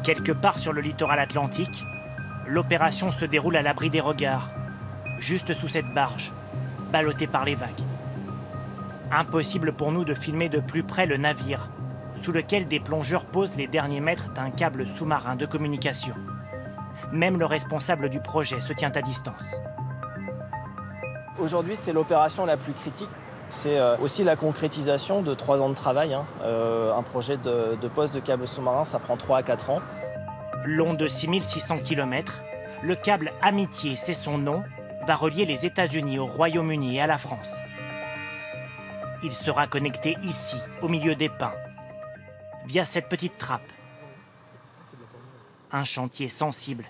Quelque part sur le littoral atlantique, l'opération se déroule à l'abri des regards, juste sous cette barge, ballottée par les vagues. Impossible pour nous de filmer de plus près le navire, sous lequel des plongeurs posent les derniers mètres d'un câble sous-marin de communication. Même le responsable du projet se tient à distance. Aujourd'hui, c'est l'opération la plus critique. C'est aussi la concrétisation de 3 ans de travail. Un projet de poste de câble sous-marin, ça prend 3 à 4 ans. Long de 6600 km, le câble Amitié, c'est son nom, va relier les États-Unis au Royaume-Uni et à la France. Il sera connecté ici, au milieu des pins, via cette petite trappe. Un chantier sensible.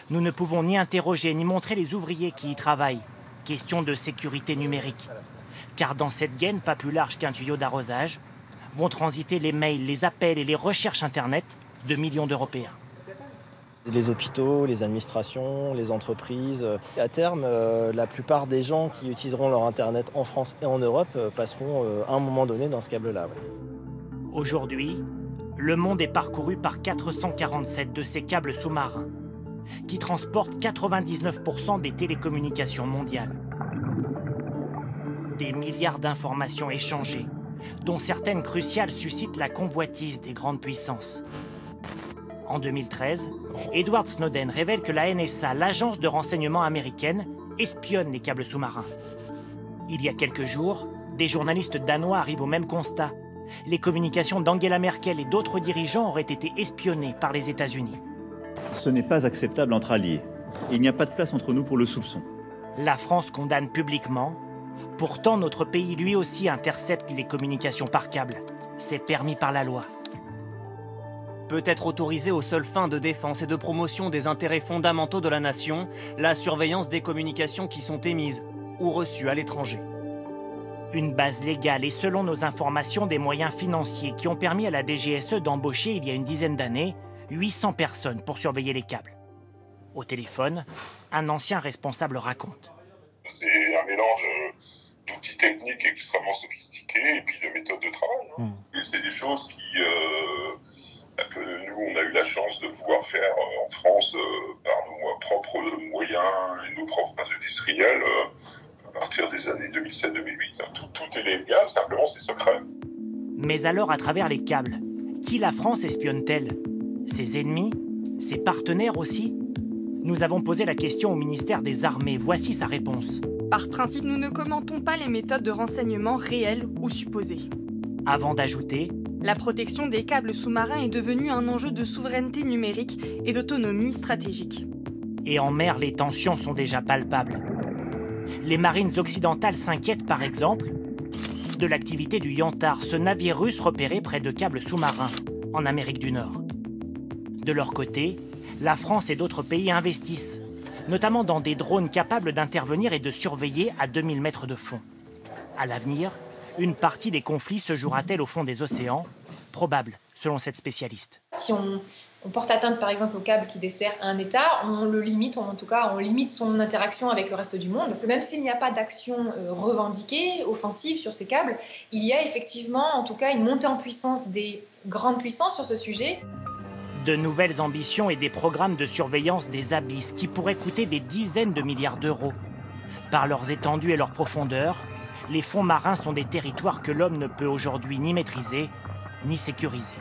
Nous ne pouvons ni interroger ni montrer les ouvriers qui y travaillent. Question de sécurité numérique. Car dans cette gaine, pas plus large qu'un tuyau d'arrosage, vont transiter les mails, les appels et les recherches Internet de millions d'Européens. Les hôpitaux, les administrations, les entreprises. À terme, la plupart des gens qui utiliseront leur Internet en France et en Europe passeront à un moment donné dans ce câble-là. Aujourd'hui, le monde est parcouru par 447 de ces câbles sous-marins qui transportent 99% des télécommunications mondiales. Des milliards d'informations échangées, dont certaines cruciales suscitent la convoitise des grandes puissances. En 2013, Edward Snowden révèle que la NSA, l'agence de renseignement américaine, espionne les câbles sous-marins. Il y a quelques jours, des journalistes danois arrivent au même constat. Les communications d'Angela Merkel et d'autres dirigeants auraient été espionnées par les États-Unis. Ce n'est pas acceptable entre alliés. Il n'y a pas de place entre nous pour le soupçon. La France condamne publiquement. Pourtant, notre pays lui aussi intercepte les communications par câble. C'est permis par la loi. Peut être autorisée aux seules fins de défense et de promotion des intérêts fondamentaux de la nation, la surveillance des communications qui sont émises ou reçues à l'étranger. Une base légale et selon nos informations des moyens financiers qui ont permis à la DGSE d'embaucher il y a une dizaine d'années 800 personnes pour surveiller les câbles. Au téléphone, un ancien responsable raconte. C'est un mélange d'outils techniques extrêmement sophistiqués et puis de méthodes de travail. Et c'est des choses que nous, on a eu la chance de pouvoir faire en France par nos propres moyens et nos propres industriels à partir des années 2007-2008. Tout est légal, simplement c'est secret. Mais alors, à travers les câbles, qui la France espionne-t-elle? Ses ennemis? Ses partenaires aussi? Nous avons posé la question au ministère des Armées. Voici sa réponse. Par principe, nous ne commentons pas les méthodes de renseignement réelles ou supposées. Avant d'ajouter, la protection des câbles sous-marins est devenue un enjeu de souveraineté numérique et d'autonomie stratégique. Et en mer, les tensions sont déjà palpables. Les marines occidentales s'inquiètent par exemple de l'activité du Yantar, ce navire russe repéré près de câbles sous-marins en Amérique du Nord. De leur côté, la France et d'autres pays investissent, notamment dans des drones capables d'intervenir et de surveiller à 2000 mètres de fond. À l'avenir, une partie des conflits se jouera-t-elle au fond des océans? Probable, selon cette spécialiste. Si on porte atteinte par exemple au câble qui dessert un État, on le limite, en tout cas on limite son interaction avec le reste du monde. Même s'il n'y a pas d'action revendiquée, offensive sur ces câbles, il y a effectivement en tout cas une montée en puissance des grandes puissances sur ce sujet. De nouvelles ambitions et des programmes de surveillance des abysses qui pourraient coûter des dizaines de milliards d'euros. Par leurs étendues et leur profondeur, les fonds marins sont des territoires que l'homme ne peut aujourd'hui ni maîtriser, ni sécuriser.